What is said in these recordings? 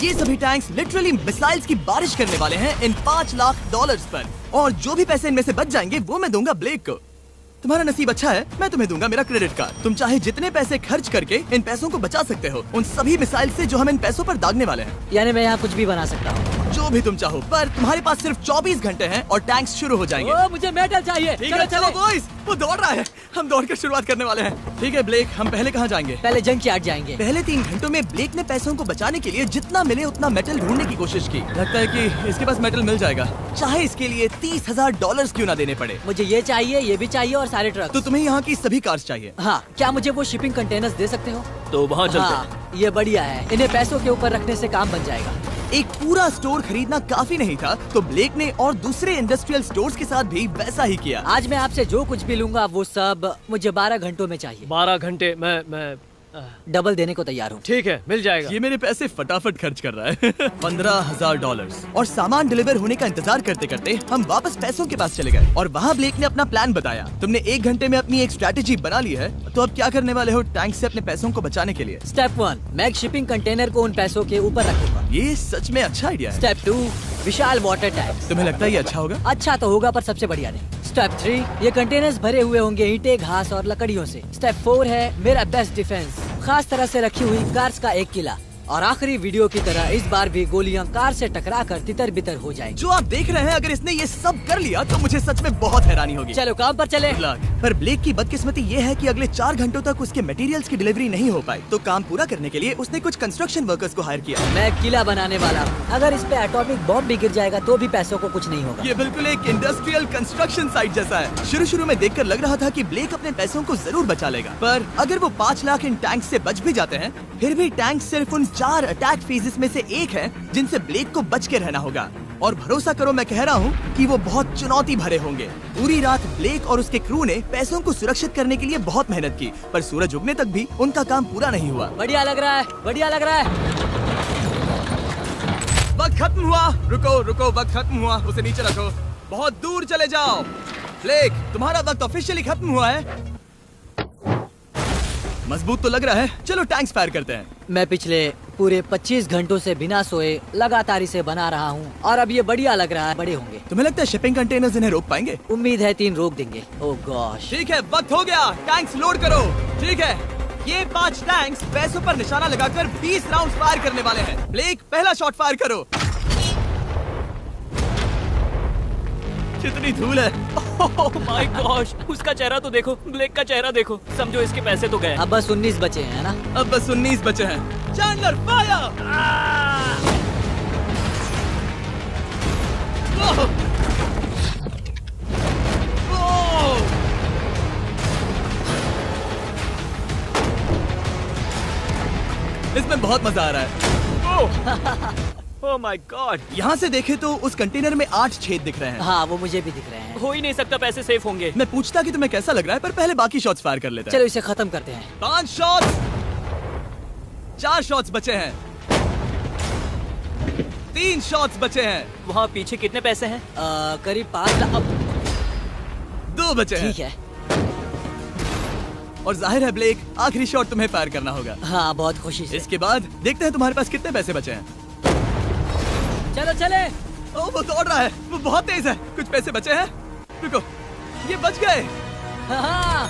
ये सभी tanks literally missiles की बारिश करने वाले हैं इन $5 लाख पर, और जो भी पैसे इनमें से बच जाएंगे वो मैं दूंगा ब्लेक को। तुम्हारा नसीब अच्छा है, मैं तुम्हें दूंगा मेरा क्रेडिट कार्ड। तुम चाहे जितने पैसे खर्च करके इन पैसों को बचा सकते हो, उन सभी मिसाइल से जो हम इन पैसों पर दागने वाले हैं। यानी मैं यहाँ कुछ भी बना सकता हूँ? जो भी तुम चाहो, पर तुम्हारे पास सिर्फ 24 घंटे हैं और टैंक्स शुरू हो जाएंगे। मुझे मेटल चाहिए। चलो बॉयज, वो दौड़ रहा है, हम दौड़कर शुरुआत करने वाले हैं। ठीक है ब्लेक, हम पहले कहाँ जाएंगे? पहले जंक यार्ड जाएंगे। पहले 3 घंटों में ब्लेक ने पैसों को बचाने के लिए जितना मिले उतना मेटल ढूंढने की कोशिश की। लगता है कि इसके पास मेटल मिल जाएगा, चाहे इसके लिए $30,000 क्यों ना देने पड़े। मुझे ये चाहिए, ये भी चाहिए और सारे ट्रक। तो तुम्हें यहाँ की सभी कार्स चाहिए? हाँ, क्या मुझे वो शिपिंग कंटेनर्स दे सकते हो? तो वहाँ चलते हैं। हाँ, ये बढ़िया है, इन्हें पैसों के ऊपर रखने से काम बन जाएगा। एक पूरा स्टोर खरीदना काफी नहीं था, तो ब्लेक ने और दूसरे इंडस्ट्रियल स्टोर्स के साथ भी वैसा ही किया। आज मैं आपसे जो कुछ भी लूंगा वो सब मुझे 12 घंटों में चाहिए। 12 घंटे? मैं डबल देने को तैयार हूँ। ठीक है, मिल जाएगा। ये मेरे पैसे फटाफट खर्च कर रहा है। $15,000। और सामान डिलीवर होने का इंतजार करते करते हम वापस पैसों के पास चले गए, और वहाँ ब्लेक ने अपना प्लान बताया। तुमने 1 घंटे में अपनी एक स्ट्रैटेजी बना ली है, तो अब क्या करने वाले हो टैंक से अपने पैसों को बचाने के लिए? स्टेप 1, मैं एक शिपिंग कंटेनर को उन पैसों के ऊपर रखूंगा। ये सच में अच्छा आइडिया है। स्टेप 2, विशाल वाटर टैंक। तुम्हें लगता है ये अच्छा होगा? अच्छा तो होगा, पर सबसे बढ़िया नहीं। स्टेप 3, ये कंटेनर्स भरे हुए होंगे ईंटें, घास और लकड़ियों से। स्टेप 4 है मेरा बेस्ट डिफेंस, खास तरह से रखी हुई कार्स का एक किला। और आखिरी वीडियो की तरह इस बार भी गोलियां कार से टकराकर तितर बितर हो जाएंगी। जो आप देख रहे हैं, अगर इसने ये सब कर लिया तो मुझे सच में बहुत हैरानी होगी। चलो काम पर चले। पर ब्लेक की बदकिस्मती ये है कि अगले 4 घंटों तक उसके मटेरियल्स की डिलीवरी नहीं हो पाई, तो काम पूरा करने के लिए उसने कुछ कंस्ट्रक्शन वर्कर्स को हायर किया। मैं किला बनाने वाला हूँ, अगर इस पे एटॉमिक बॉम्ब भी गिर जाएगा तो भी पैसों को कुछ नहीं होगा। ये बिल्कुल एक इंडस्ट्रियल कंस्ट्रक्शन साइट जैसा है। शुरू में देखकर लग रहा था कि ब्लेक अपने पैसों को जरूर बचा लेगा, पर अगर वो 5 लाख इन टैंक से बच भी जाते हैं, फिर भी टैंक सिर्फ उन 4 अटैक फेजेस में से एक है जिनसे ब्लेक को बच के रहना होगा। और भरोसा करो, मैं कह रहा हूँ कि वो बहुत चुनौती भरे होंगे। पूरी रात ब्लेक और उसके क्रू ने पैसों को सुरक्षित करने के लिए बहुत मेहनत की, पर सूरज उगने तक भी उनका काम पूरा नहीं हुआ। बढ़िया लग रहा है, बढ़िया लग रहा है। वक्त खत्म हुआ। रुको रुको, वक्त खत्म हुआ, उसे नीचे रखो, बहुत दूर चले जाओ। ब्लेक, तुम्हारा वक्त ऑफिशियली खत्म हुआ है। मजबूत तो लग रहा है, चलो टैंक्स फायर करते हैं। मैं पिछले पूरे 25 घंटों से बिना सोए लगातार इसे बना रहा हूँ, और अब ये बढ़िया लग रहा है, बड़े होंगे। तुम्हें लगता है शिपिंग कंटेनर्स इन्हें रोक पाएंगे? उम्मीद है 3 रोक देंगे। ओह गॉश। ठीक है, वक्त हो गया, टैंक्स लोड करो। ठीक है, ये 5 टैंक्स पैसों पर निशाना लगाकर 20 राउंड फायर करने वाले हैं। ब्लेक, पहला शॉट फायर करो। कितनी धूल है। ओह माय गॉश, उसका चेहरा तो देखो, ब्लेक का चेहरा देखो, समझो इसके पैसे तो गए। अब बस 19 बचे हैं ना? अब बस 19 बचे हैं। Chandler fire. इसमें बहुत मजा आ रहा है। ओह माय गॉड। यहाँ से देखे तो उस कंटेनर में 8 छेद दिख रहे हैं। हाँ, वो मुझे भी दिख रहे हैं। हो ही नहीं सकता, पैसे सेफ होंगे। मैं पूछता कि तुम्हें कैसा लग रहा है, पर पहले बाकी शॉट्स फायर कर लेते हैं। चलो इसे खत्म करते हैं। 5 शॉट्स, 4 शॉट्स बचे हैं, 3 शॉट्स बचे हैं। वहाँ पीछे कितने पैसे हैं? करीब 5 लाख। 2 बचे हैं। ठीक है। और जाहिर है ब्लेक, आखिरी शॉट तुम्हें फायर करना होगा। हाँ, बहुत खुशी से। इसके बाद देखते हैं तुम्हारे पास कितने पैसे बचे हैं। चलो चले। ओह, वो दौड़ रहा है, वो बहुत तेज है। कुछ पैसे बचे हैं। रुको, ये बच गए। हाँ,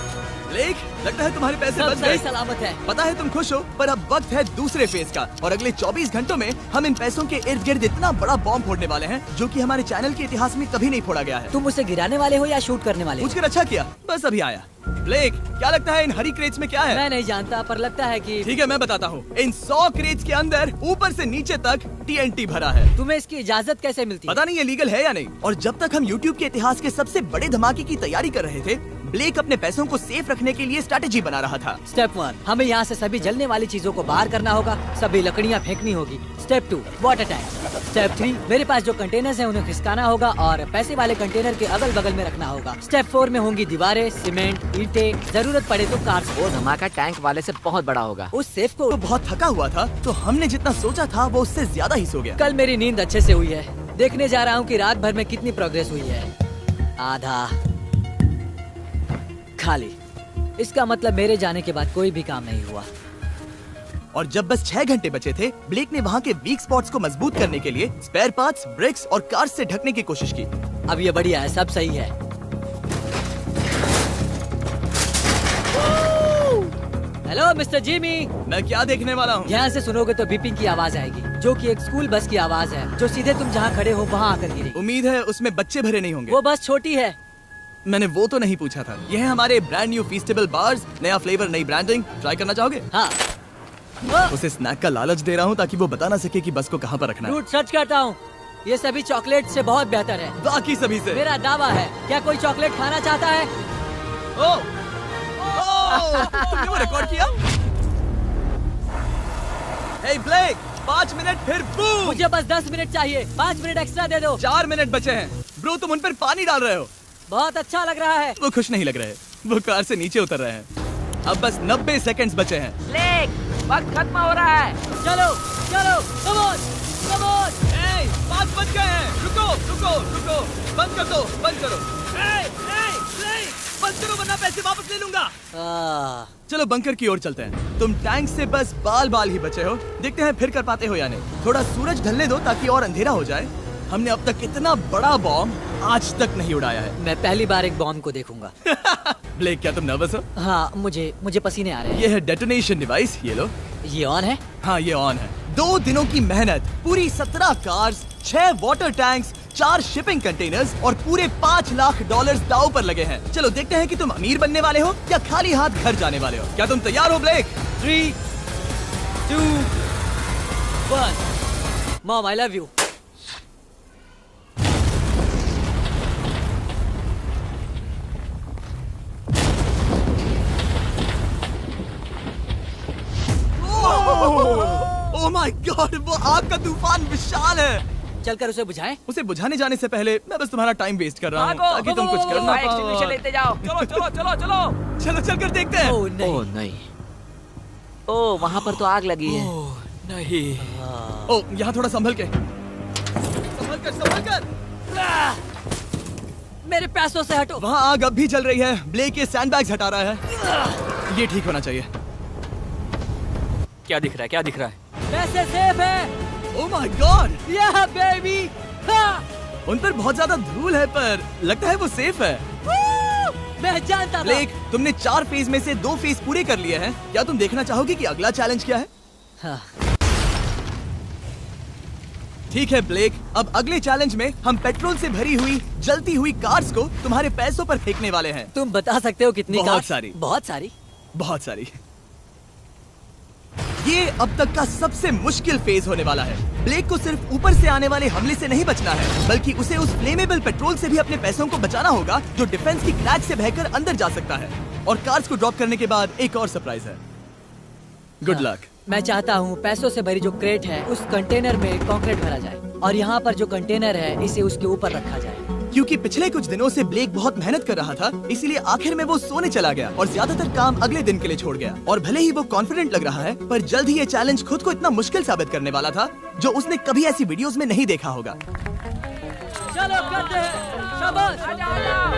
ब्लेक, लगता है तुम्हारे पैसे सब बच सही गए। सलामत है। पता है तुम खुश हो, पर अब वक्त है दूसरे फेज का, और अगले 24 घंटों में हम इन पैसों के इर्द गिर्द इतना बड़ा बॉम्ब फोड़ने वाले हैं जो कि हमारे चैनल के इतिहास में कभी नहीं फोड़ा गया है। तुम उसे गिराने वाले हो या शूट करने वाले हो? पूछकर अच्छा किया, बस अभी आया। ब्लेक, क्या लगता है इन हरी क्रेट्स में क्या है? मैं नहीं जानता, पर लगता है कि ठीक है, मैं बताता हूँ। इन 100 क्रेट्स के अंदर ऊपर से नीचे तक TNT भरा है। तुम्हें इसकी इजाजत कैसे मिलती है? पता नहीं ये लीगल है या नहीं। और जब तक हम YouTube के इतिहास के सबसे बड़े धमाके की तैयारी कर रहे थे, ब्लेक अपने पैसों को सेफ रखने के लिए स्ट्रैटेजी बना रहा था। स्टेप 1, हमें यहाँ से सभी जलने वाली चीजों को बाहर करना होगा, सभी लकड़ियाँ फेंकनी होगी। Step 2, water tank. स्टेप 3, मेरे पास जो कंटेनर्स हैं उन्हें खिसकाना होगा और पैसे वाले कंटेनर के अगल बगल में रखना होगा। स्टेप 4 में होंगी दीवारें, सीमेंट, ईंटें, जरूरत पड़े तो कार्स। वो धमाका टैंक वाले से बहुत बड़ा होगा। उस सेफ को तो बहुत थका हुआ था, तो हमने जितना सोचा था वो उससे ज्यादा ही सो गया। कल मेरी नींद अच्छे से हुई है। देखने जा रहा हूँ कि रात भर में कितनी प्रोग्रेस हुई है। आधा खाली। इसका मतलब मेरे जाने के बाद कोई भी काम नहीं हुआ। और जब बस 6 घंटे बचे थे, ब्लेक ने वहाँ के वीक स्पॉट्स को मजबूत करने के लिए स्पेयर पार्ट्स, ब्रेक्स और कार्स से ढकने की कोशिश की। अब ये बढ़िया है, सब सही है। Hello mister Jimmy. मैं क्या देखने वाला हूँ? ध्यान से सुनोगे तो बीपिंग की आवाज आएगी, जो कि एक स्कूल बस की आवाज है, जो सीधे तुम जहाँ खड़े हो वहाँ आकर गिरेगी। उम्मीद है उसमें बच्चे भरे नहीं होंगे। वो बस छोटी है। मैंने वो तो नहीं पूछा था। यह है हमारे ब्रांड न्यू फीस्टेबल बार्स, नया फ्लेवर, नई ब्रांडिंग। ट्राई करना चाहोगे? हाँ। उसे स्नैक का लालच दे रहा हूँ ताकि वो बता ना सके कि बस को कहाँ पर रखना है। झूठ सच कहता हूँ, ये सभी चॉकलेट से बहुत बेहतर है। बाकी सभी से। मेरा दावा है। क्या कोई चॉकलेट खाना चाहता है? ओ, तुमने वो रिकॉर्ड किया? हे ब्लेक, 5 मिनट फिर बूम। मुझे बस 10 मिनट चाहिए, 5 मिनट एक्स्ट्रा दे दो। 4 मिनट बचे हैं। ब्रो तुम उन पर पानी डाल रहे हो। बहुत अच्छा लग रहा है। वो खुश नहीं लग रहे, वो कार से नीचे उतर रहे हैं। अब बस 90 सेकंड्स बचे हैं। ब्लेक, वक्त खत्म हो रहा है। चलो चलो, कम ऑन कम ऑन। 5 बज गए हैं। रुको रुको रुको, बंद कर दो, बंद करो। ब्लेक, बंद करो वरना पैसे वापस ले लूंगा। चलो बंकर की ओर चलते हैं। तुम टैंक से बस बाल ही बचे हो। देखते हैं फिर कर पाते हो या नहीं। थोड़ा सूरज ढलने दो ताकि और अंधेरा हो जाए। हमने अब तक इतना बड़ा बॉम्ब आज तक नहीं उड़ाया है। मैं पहली बार एक बॉम्ब को देखूंगा। ब्लेक, क्या तुम नर्वस हो? हाँ, मुझे पसीने आ रहे हैं। ये है डेटोनेशन डिवाइस, ये लो। ये ऑन है? हाँ, ये ऑन है। 2 दिनों की मेहनत, पूरी 17 cars, 6 water tanks, 4 shipping containers और पूरे $5 लाख दांव पर लगे हैं। चलो देखते हैं कि तुम अमीर बनने वाले हो या खाली हाथ घर जाने वाले हो। क्या तुम तैयार हो Blake? 3, 2, 1। Mom, I love you. Oh my god, वो आग का तूफान विशाल है। चलकर उसे बुझाएं? उसे बुझाने जाने से पहले मैं बस तुम्हारा टाइम वेस्ट कर रहा हूँ भागो, ताकि तुम कुछ कर ना फायर एक्सटिंग्विशर पाओ। लेते जाओ। चलो चलो चलो चलो। चलो चलकर देखते हैं। ओह नहीं। ओह नहीं, ओह वहाँ पर तो आग लगी है। ओह नहीं। ओह, यहाँ थोड़ा संभल कर। मेरे पैसों से हटो। वहाँ आग अब भी चल रही है। ब्लेक ये सैंडबैग्स हटा रहा है। ये ठीक होना चाहिए। क्या दिख रहा है? पैसे सेफ है। ओह माय गॉड, या बेबी। उन पर बहुत ज्यादा धूल है पर लगता है वो सेफ है। मैं जानता था। ब्लेक, तुमने 4 फेज में से 2 फेज पूरे कर लिए हैं। क्या तुम देखना चाहोगे कि अगला चैलेंज क्या है? हाँ। ठीक है ब्लेक, अब अगले चैलेंज में हम पेट्रोल से भरी हुई जलती हुई कार्स को तुम्हारे पैसों पर फेंकने वाले हैं। तुम बता सकते हो कितनी बहुत कार? सारी। बहुत सारी। ये अब तक का सबसे मुश्किल फेज होने वाला है। ब्लेक को सिर्फ ऊपर से आने वाले हमले से नहीं बचना है, बल्कि उसे उस फ्लेमेबल पेट्रोल से भी अपने पैसों को बचाना होगा जो डिफेंस की क्रैक से बहकर अंदर जा सकता है। और कार्स को ड्रॉप करने के बाद एक और सरप्राइज है। Good luck. मैं चाहता हूँ पैसों से भरी जो क्रेट है उस कंटेनर में कंक्रीट भरा जाए और यहाँ पर जो कंटेनर है इसे उसके ऊपर रखा जाए। क्योंकि पिछले कुछ दिनों से ब्लेक बहुत मेहनत कर रहा था, इसीलिए आखिर में वो सोने चला गया और ज्यादातर काम अगले दिन के लिए छोड़ गया। और भले ही वो कॉन्फिडेंट लग रहा है, पर जल्द ही ये चैलेंज खुद को इतना मुश्किल साबित करने वाला था जो उसने कभी ऐसी वीडियोस में नहीं देखा होगा। चलो करते हैं। शाबाश।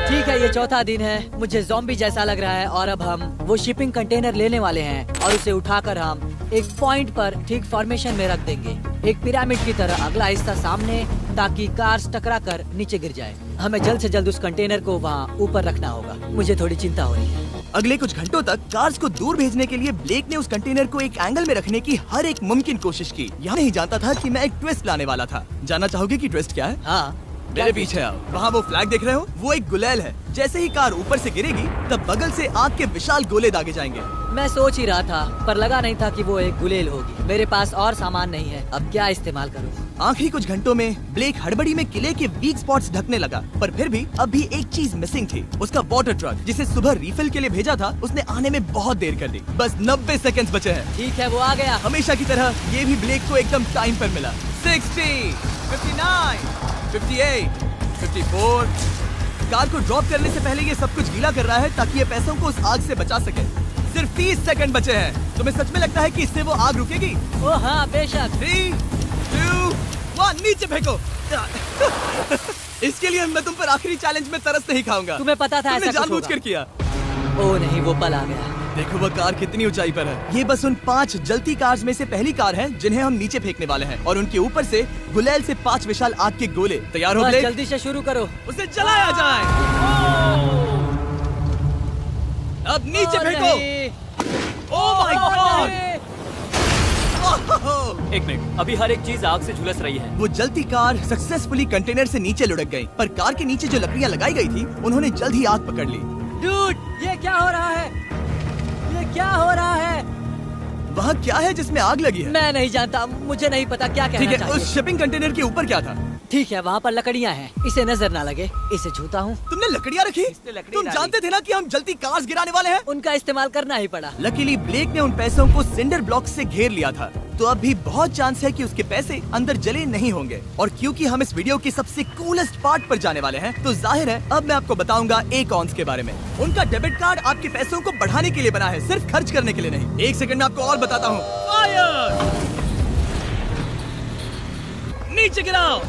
ठीक है, ये चौथा दिन है। मुझे ज़ॉम्बी जैसा लग रहा है और अब हम वो शिपिंग कंटेनर लेने वाले हैं और उसे उठाकर हम एक पॉइंट पर ठीक फॉर्मेशन में रख देंगे, एक पिरामिड की तरह। अगला हिस्सा सामने, ताकि कार्स टकरा कर नीचे गिर जाए। हमें जल्द से जल्द उस कंटेनर को वहाँ ऊपर रखना होगा। मुझे थोड़ी चिंता हो रही है। अगले कुछ घंटों तक कार्स को दूर भेजने के लिए ब्लेक ने उस कंटेनर को एक एंगल में रखने की हर एक मुमकिन कोशिश की। यह नहीं जानता था कि मैं एक ट्विस्ट लाने वाला था। जानना चाहोगे कि ट्विस्ट क्या है? हाँ, मेरे पीछे आओ। वहाँ वो फ्लैग देख रहे हो? वो एक गुलेल है। जैसे ही कार ऊपर से गिरेगी, तब बगल से आग के विशाल गोले दागे जाएंगे। मैं सोच ही रहा था, पर लगा नहीं था कि वो एक गुलेल होगी। मेरे पास और सामान नहीं है, अब क्या इस्तेमाल करूँ? आखिरी कुछ घंटों में ब्लेक हड़बड़ी में किले के वीक स्पॉट्स ढकने लगा, पर फिर भी अब भी एक चीज मिसिंग थी। उसका वाटर ट्रक, जिसे सुबह रिफिल के लिए भेजा था, उसने आने में बहुत देर कर दी। बस 90 सेकंड्स बचे हैं। ठीक है, वो आ गया। हमेशा की तरह ये भी ब्लेक को एकदम टाइम पर मिला। 60, 59, 58, 54। कार को ड्रॉप करने से पहले ये सब कुछ गीला कर रहा है ताकि ये पैसों को उस आग से बचा सके। सिर्फ 30 सेकंड बचे हैं। तुम्हें सच में लगता है कि इससे वो आग रुकेगी? ओ हाँ, बेशक। 3, 2, 1, नीचे फेंको। इसके लिए मैं तुम पर आखिरी चैलेंज में तरस नहीं खाऊंगा। तुम्हें पता था तुमने ऐसा कुछ जानबूझकर होगा। किया। ओ नहीं, वो पल आ गया। देखो वो कार कितनी ऊंचाई पर है। ये बस उन 5 जलती कार्स में से पहली कार है जिन्हें हम नीचे फेंकने वाले हैं और उनके ऊपर से गुलेल से 5 विशाल आग के गोले। तैयार हो बस ब्लेक? जल्दी से शुरू करो। उसे चलाया जाए। अब नीचे फेंको। ओह माय गॉड! एक मिनट, अभी हर एक चीज आग से झुलस रही है। वो जलती कार सक्सेसफुली कंटेनर से नीचे लुढ़क गई, पर कार के नीचे जो लकड़ियां लगाई गई थी उन्होंने जल्द ही आग पकड़ ली। डूड, ये क्या हो रहा है? ये क्या हो रहा है? वहाँ क्या है जिसमें आग लगी है? मैं नहीं जानता, मुझे नहीं पता क्या ठीक कहना है, चाहिए। उस शिपिंग कंटेनर के ऊपर क्या था? ठीक है, वहाँ पर लकड़ियाँ हैं, इसे नजर ना लगे। इसे छूता हूँ। तुमने लकड़ियाँ रखी? इसने लकड़ी तुम डाली। जानते थे ना कि हम जलती कार्स गिराने वाले हैं? उनका इस्तेमाल करना ही पड़ा। लकीली ब्लेक ने उन पैसों को सिंडर ब्लॉक से घेर लिया था, तो अब भी बहुत चांस है कि उसके पैसे अंदर जले नहीं होंगे। और क्योंकि हम इस वीडियो के सबसे कूलेस्ट पार्ट पर जाने वाले हैं, तो जाहिर है अब मैं आपको बताऊंगा एकॉन्स के बारे में। उनका डेबिट कार्ड आपके पैसों को बढ़ाने के लिए बना है, सिर्फ खर्च करने के लिए नहीं। एक सेकंड में आपको और बताता हूँ। फायर! नीचे गिराओ।